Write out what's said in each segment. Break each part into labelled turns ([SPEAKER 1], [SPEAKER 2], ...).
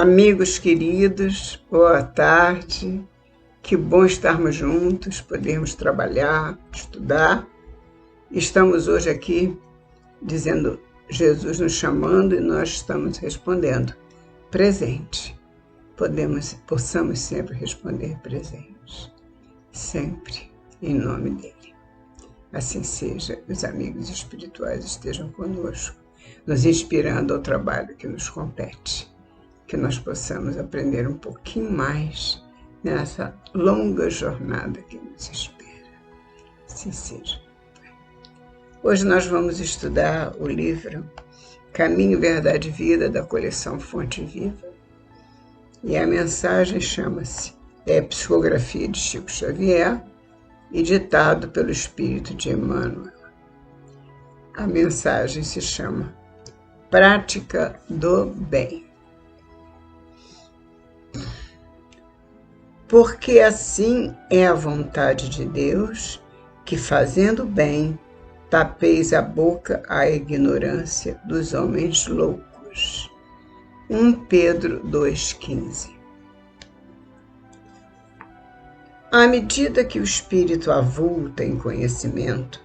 [SPEAKER 1] Amigos queridos, boa tarde. Que bom estarmos juntos, podermos trabalhar, estudar. Estamos hoje aqui dizendo Jesus nos chamando e nós estamos respondendo presente. Possamos sempre responder presente, sempre em nome dele. Assim seja, os amigos espirituais estejam conosco, nos inspirando ao trabalho que nos compete, que nós possamos aprender um pouquinho mais nessa longa jornada que nos espera. Assim seja. Hoje nós vamos estudar o livro Caminho, Verdade e Vida, da coleção Fonte Viva. E a mensagem chama-se Psicografia de Chico Xavier e ditado pelo Espírito de Emmanuel. A mensagem se chama Prática do Bem. Porque assim é a vontade de Deus, que fazendo bem, tapeis a boca à ignorância dos homens loucos. 1 Pedro 2,15. À medida que o espírito avulta em conhecimento,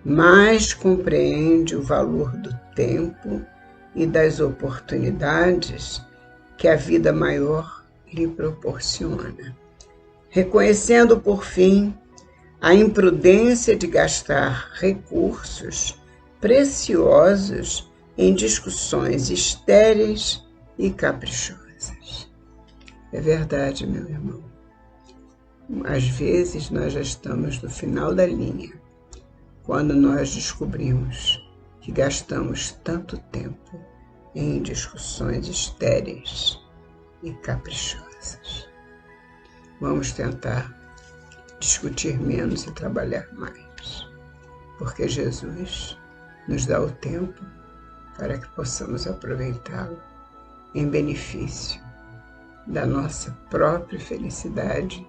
[SPEAKER 1] mais compreende o valor do tempo e das oportunidades que a vida maior lhe proporciona, reconhecendo, por fim, a imprudência de gastar recursos preciosos em discussões estéreis e caprichosas. É verdade, meu irmão. Às vezes nós já estamos no final da linha, quando nós descobrimos que gastamos tanto tempo em discussões estéreis e caprichosas. Vamos tentar discutir menos e trabalhar mais, porque Jesus nos dá o tempo para que possamos aproveitá-lo em benefício da nossa própria felicidade,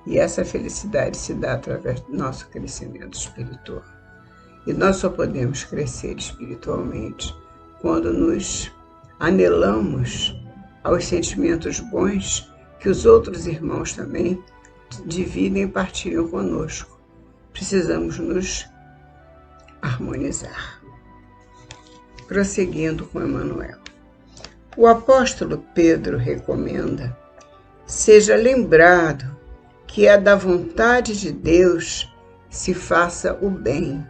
[SPEAKER 1] e essa felicidade se dá através do nosso crescimento espiritual. E nós só podemos crescer espiritualmente quando nos anelamos aos sentimentos bons que os outros irmãos também dividem e partilham conosco. Precisamos nos harmonizar. Prosseguindo com Emmanuel. O apóstolo Pedro recomenda: seja lembrado que é da vontade de Deus se faça o bem,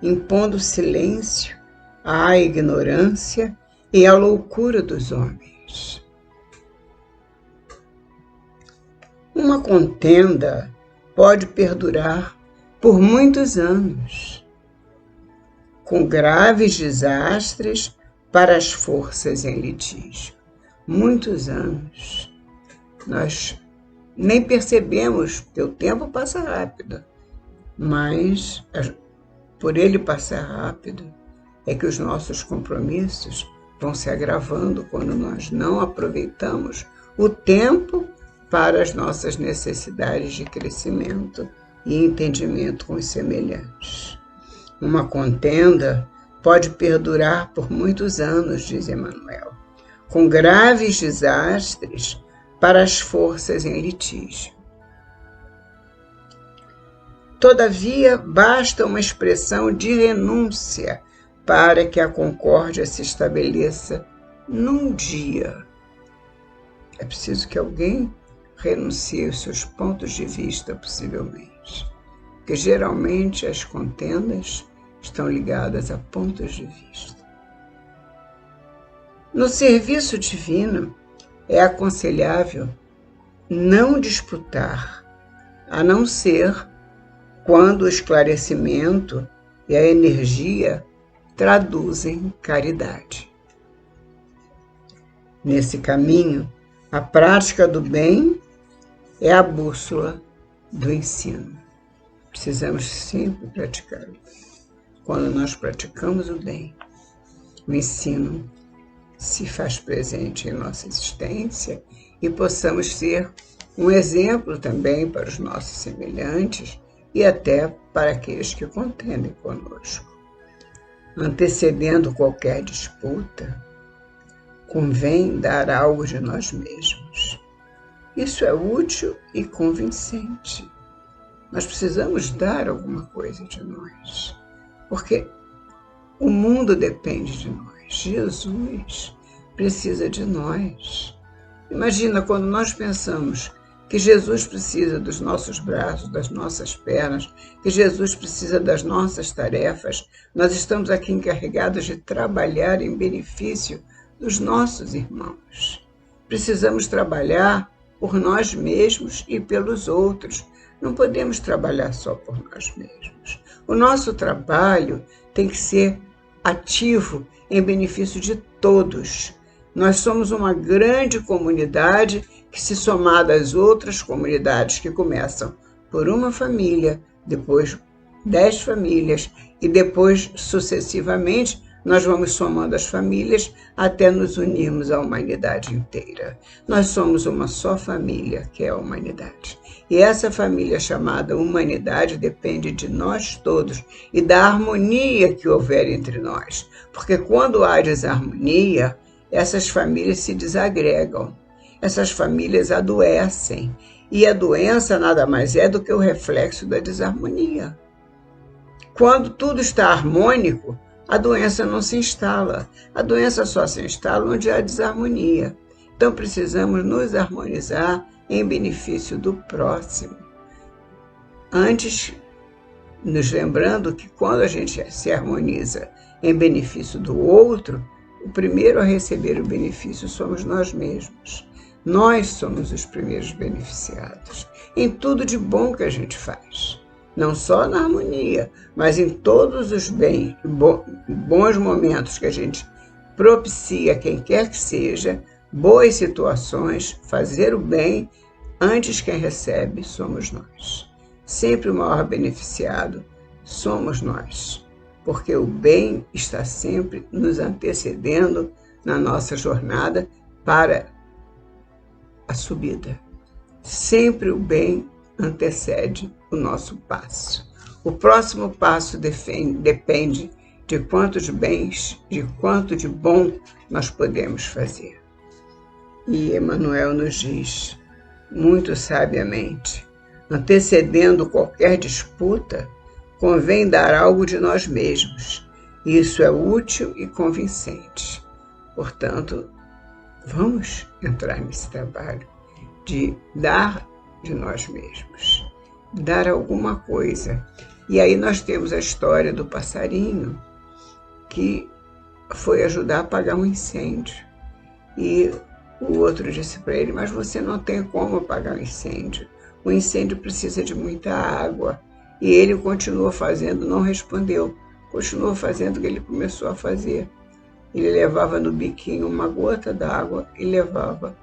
[SPEAKER 1] impondo silêncio à ignorância e à loucura dos homens. Uma contenda pode perdurar por muitos anos, com graves desastres para as forças em litígio. Muitos anos. Nós nem percebemos, porque o tempo passa rápido, mas por ele passar rápido é que os nossos compromissos vão se agravando quando nós não aproveitamos o tempo para as nossas necessidades de crescimento e entendimento com os semelhantes. Uma contenda pode perdurar por muitos anos, diz Emmanuel, com graves desastres para as forças em litígio. Todavia, basta uma expressão de renúncia para que a concórdia se estabeleça num dia. É preciso que alguém renuncie aos seus pontos de vista, possivelmente, porque geralmente as contendas estão ligadas a pontos de vista. No serviço divino, é aconselhável não disputar, a não ser quando o esclarecimento e a energia traduzem caridade. Nesse caminho, a prática do bem é a bússola do ensino. Precisamos sempre praticar o bem. Quando nós praticamos o bem, o ensino se faz presente em nossa existência e possamos ser um exemplo também para os nossos semelhantes e até para aqueles que contendem conosco. Antecedendo qualquer disputa, convém dar algo de nós mesmos. Isso é útil e convincente. Nós precisamos dar alguma coisa de nós, porque o mundo depende de nós. Jesus precisa de nós. Imagina quando nós pensamos que Jesus precisa dos nossos braços, das nossas pernas, que Jesus precisa das nossas tarefas. Nós estamos aqui encarregados de trabalhar em benefício dos nossos irmãos. Precisamos trabalhar por nós mesmos e pelos outros. Não podemos trabalhar só por nós mesmos. O nosso trabalho tem que ser ativo em benefício de todos. Nós somos uma grande comunidade que, se somada às outras comunidades que começam por uma família, depois 10 famílias e depois, sucessivamente, nós vamos somando as famílias até nos unirmos à humanidade inteira. Nós somos uma só família, que é a humanidade. E essa família chamada humanidade depende de nós todos e da harmonia que houver entre nós. Porque quando há desarmonia, essas famílias se desagregam, essas famílias adoecem. E a doença nada mais é do que o reflexo da desarmonia. Quando tudo está harmônico, a doença não se instala. A doença só se instala onde há desarmonia. Então precisamos nos harmonizar em benefício do próximo. Antes, nos lembrando que quando a gente se harmoniza em benefício do outro, o primeiro a receber o benefício somos nós mesmos. Nós somos os primeiros beneficiados em tudo de bom que a gente faz. Não só na harmonia, mas em todos os bons momentos que a gente propicia a quem quer que seja, boas situações, fazer o bem, antes quem recebe somos nós. Sempre o maior beneficiado somos nós, porque o bem está sempre nos antecedendo na nossa jornada para a subida. Sempre o bem antecede o nosso passo. O próximo passo depende de quantos bens, de quanto de bom nós podemos fazer. E Emmanuel nos diz, muito sabiamente, antecedendo qualquer disputa, convém dar algo de nós mesmos. Isso é útil e convincente. Portanto, vamos entrar nesse trabalho de dar de nós mesmos, dar alguma coisa. E aí nós temos a história do passarinho que foi ajudar a apagar um incêndio. E o outro disse para ele, mas você não tem como apagar um incêndio. O incêndio precisa de muita água. E ele continuou fazendo, não respondeu. Continuou fazendo o que ele começou a fazer. Ele levava no biquinho uma gota d'água e levava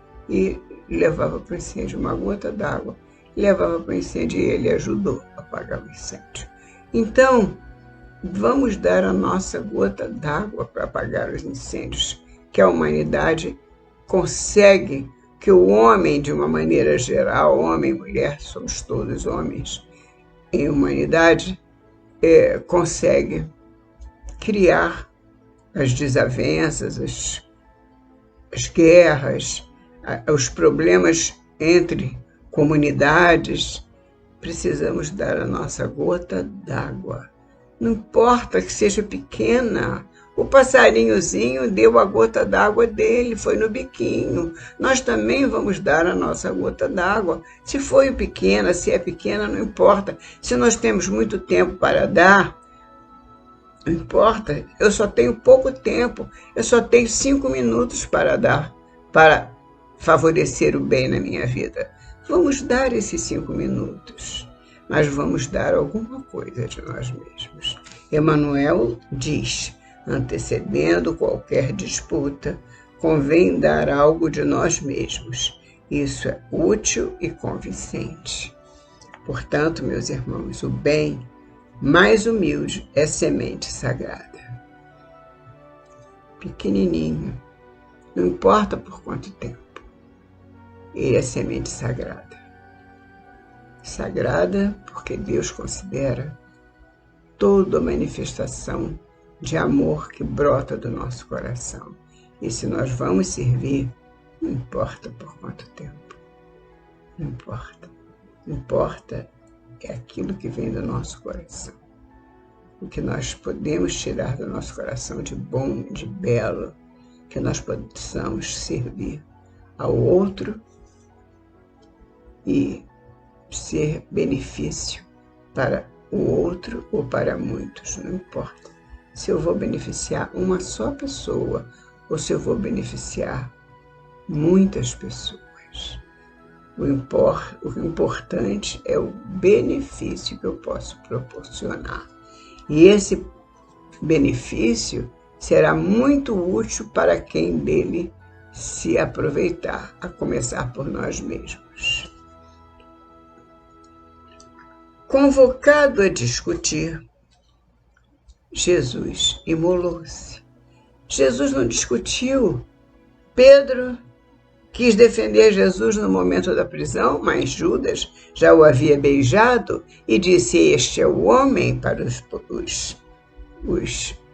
[SPEAKER 1] para o incêndio uma gota d'água, levava para o incêndio e ele ajudou a apagar o incêndio. Então, vamos dar a nossa gota d'água para apagar os incêndios, que a humanidade consegue, que o homem, de uma maneira geral, homem e mulher, somos todos homens, em humanidade, consegue criar as desavenças, as guerras, os problemas entre comunidades. Precisamos dar a nossa gota d'água. Não importa que seja pequena. O passarinhozinho deu a gota d'água dele, foi no biquinho. Nós também vamos dar a nossa gota d'água. Se foi pequena, se é pequena, não importa. Se nós temos muito tempo para dar, não importa. Eu só tenho pouco tempo. Eu só tenho 5 minutos para dar, para favorecer o bem na minha vida. Vamos dar esses 5 minutos, mas vamos dar alguma coisa de nós mesmos. Emmanuel diz, antecedendo qualquer disputa, convém dar algo de nós mesmos. Isso é útil e convincente. Portanto, meus irmãos, o bem mais humilde é semente sagrada. Pequenininho, não importa por quanto tempo. Ele é semente sagrada. Sagrada porque Deus considera toda manifestação de amor que brota do nosso coração. E se nós vamos servir, não importa por quanto tempo, não importa. Importa é aquilo que vem do nosso coração. O que nós podemos tirar do nosso coração de bom, de belo, que nós possamos servir ao outro e ser benefício para o outro ou para muitos, não importa. Se eu vou beneficiar uma só pessoa ou se eu vou beneficiar muitas pessoas. O importante é o benefício que eu posso proporcionar. E esse benefício será muito útil para quem dele se aproveitar, a começar por nós mesmos. Convocado a discutir, Jesus imolou-se. Jesus não discutiu. Pedro quis defender Jesus no momento da prisão, mas Judas já o havia beijado e disse: este é o homem, para os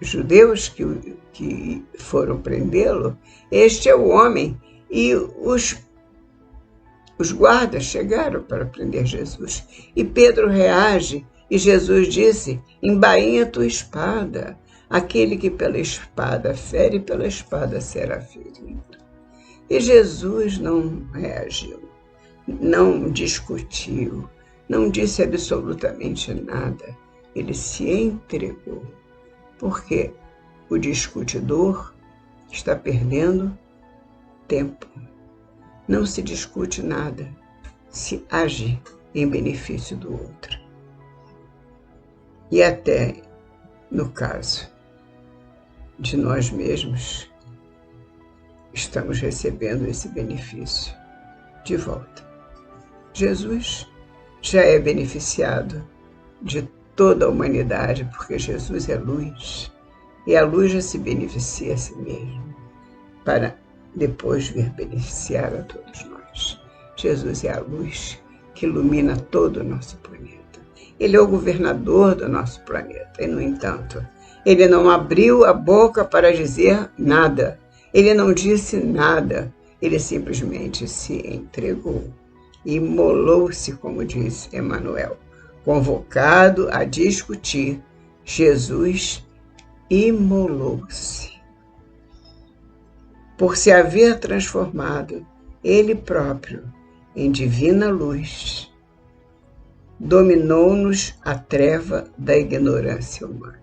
[SPEAKER 1] judeus que foram prendê-lo, este é o homem. E os guardas chegaram para prender Jesus. E Pedro reage e Jesus disse: embainha tua espada. Aquele que pela espada fere, pela espada será ferido. E Jesus não reagiu, não discutiu, não disse absolutamente nada. Ele se entregou, porque o discutidor está perdendo tempo. Não se discute nada, se age em benefício do outro. E até no caso de nós mesmos, estamos recebendo esse benefício de volta. Jesus já é beneficiado de toda a humanidade, porque Jesus é luz, e a luz já se beneficia a si mesmo, para depois vir beneficiar a todos nós. Jesus é a luz que ilumina todo o nosso planeta. Ele é o governador do nosso planeta, e, no entanto, ele não abriu a boca para dizer nada. Ele não disse nada. Ele simplesmente se entregou. Imolou-se, como diz Emmanuel. Convocado a discutir, Jesus imolou-se. Por se haver transformado ele próprio em divina luz, dominou-nos a treva da ignorância humana.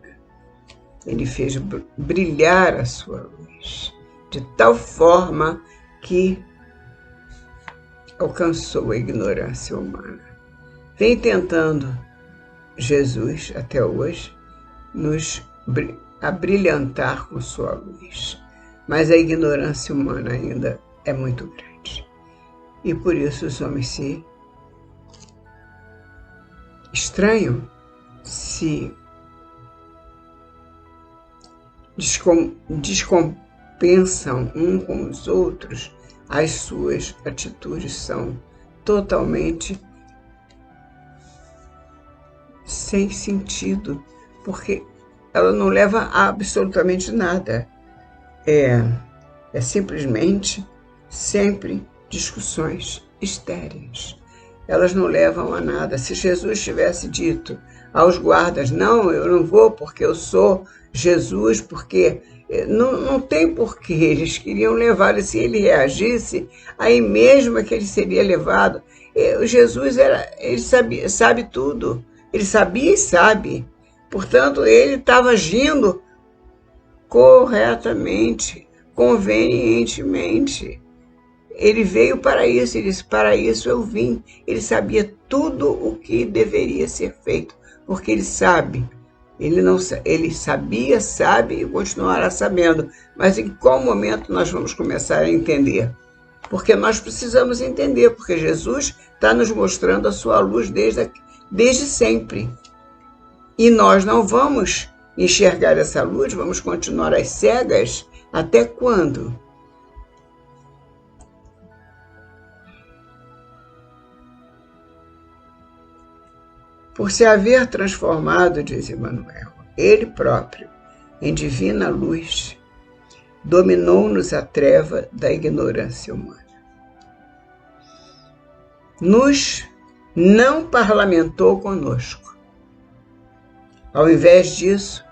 [SPEAKER 1] Ele fez brilhar a sua luz, de tal forma que alcançou a ignorância humana. Vem tentando Jesus, até hoje, nos abrilhantar com sua luz, mas a ignorância humana ainda é muito grande. E por isso os homens se estranham, se descompensam um com os outros. As suas atitudes são totalmente sem sentido, porque ela não leva a absolutamente nada. É simplesmente sempre discussões estéreis. Elas não levam a nada. Se Jesus tivesse dito aos guardas: não, eu não vou porque eu sou Jesus, porque não tem porquê, eles queriam levá-lo. Se ele reagisse, aí mesmo é que ele seria levado. Jesus ele sabe tudo, ele sabia e sabe, portanto ele estava agindo corretamente, convenientemente. Ele veio para isso, ele disse: para isso eu vim. Ele sabia tudo o que deveria ser feito, porque ele sabe. Ele sabia, sabe e continuará sabendo. Mas em qual momento nós vamos começar a entender? Porque nós precisamos entender, porque Jesus está nos mostrando a sua luz desde sempre. E nós não vamos enxergar essa luz, vamos continuar às cegas até quando? Por se haver transformado, diz Emmanuel, ele próprio, em divina luz, dominou-nos a treva da ignorância humana. Nos não parlamentou conosco. Ao invés disso,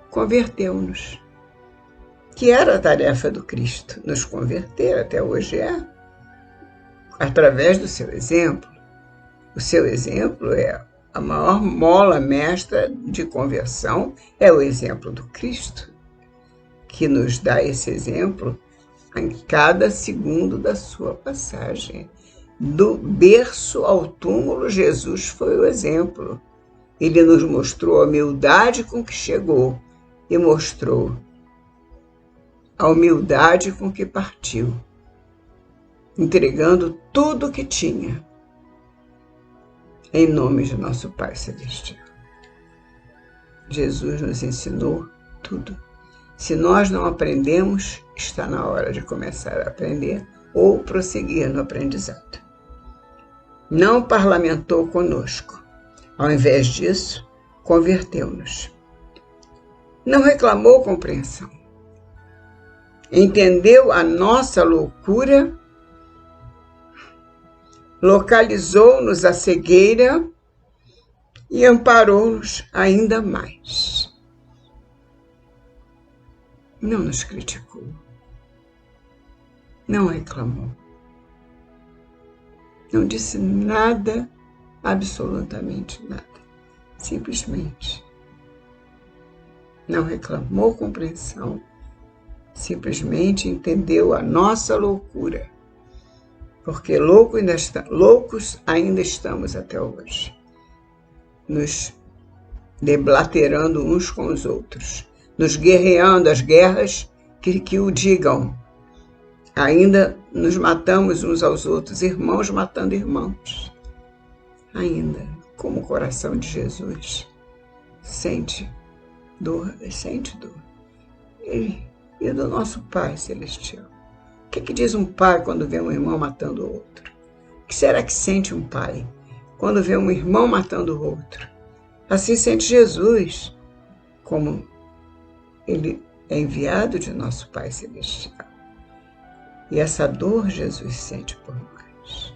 [SPEAKER 1] converteu-nos. Que era a tarefa do Cristo, nos converter, até hoje é, através do seu exemplo. O seu exemplo é a maior mola mestra de conversão, é o exemplo do Cristo, que nos dá esse exemplo em cada segundo da sua passagem. Do berço ao túmulo, Jesus foi o exemplo. Ele nos mostrou a humildade com que chegou e mostrou a humildade com que partiu, entregando tudo o que tinha, em nome de nosso Pai Celestial. Jesus nos ensinou tudo. Se nós não aprendemos, está na hora de começar a aprender ou prosseguir no aprendizado. Não parlamentou conosco. Ao invés disso, converteu-nos. Não reclamou compreensão. Entendeu a nossa loucura, localizou-nos a cegueira e amparou-nos ainda mais. Não nos criticou, não reclamou, não disse nada, absolutamente nada, simplesmente não reclamou compreensão, simplesmente entendeu a nossa loucura, porque loucos ainda estamos até hoje, nos deblaterando uns com os outros, nos guerreando as guerras que o digam. Ainda nos matamos uns aos outros, irmãos matando irmãos. Ainda, como o coração de Jesus sente dor. E do nosso Pai Celestial. O que diz um pai quando vê um irmão matando o outro? O que será que sente um pai quando vê um irmão matando o outro? Assim sente Jesus, como ele é enviado de nosso Pai Celestial. E essa dor Jesus sente por nós.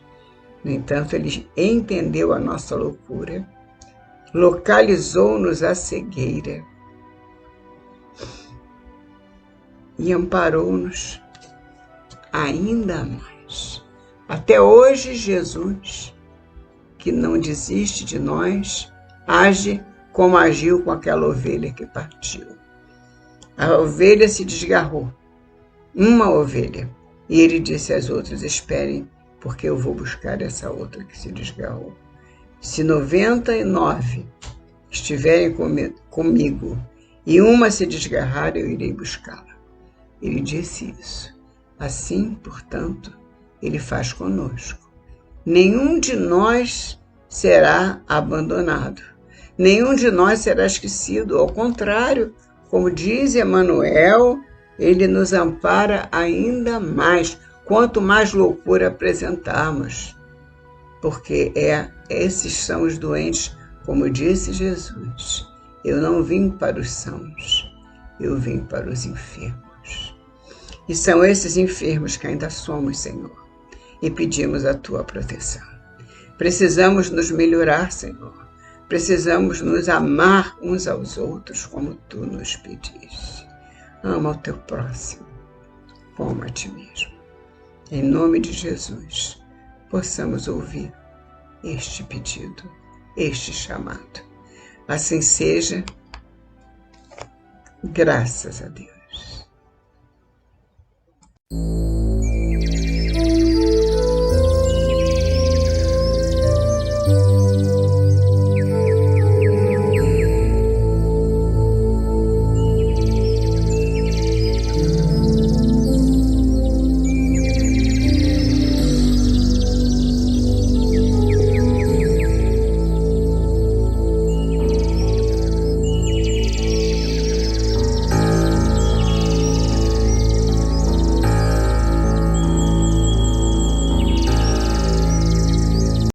[SPEAKER 1] No entanto, ele entendeu a nossa loucura, localizou-nos a cegueira e amparou-nos ainda mais. Até hoje, Jesus, que não desiste de nós, age como agiu com aquela ovelha que partiu. A ovelha se desgarrou, uma ovelha, e ele disse às outras: esperem, porque eu vou buscar essa outra que se desgarrou. Se 99 estiverem comigo e uma se desgarrar, eu irei buscá-la. Ele disse isso. Assim, portanto, ele faz conosco. Nenhum de nós será abandonado. Nenhum de nós será esquecido. Ao contrário, como diz Emmanuel, ele nos ampara ainda mais, quanto mais loucura apresentarmos. Porque esses são os doentes, como disse Jesus. Eu não vim para os sãos, eu vim para os enfermos. E são esses enfermos que ainda somos, Senhor, e pedimos a Tua proteção. Precisamos nos melhorar, Senhor. Precisamos nos amar uns aos outros como Tu nos pediste. Ama o Teu próximo, como a Ti mesmo. Em nome de Jesus, possamos ouvir este pedido, este chamado. Assim seja, graças a Deus.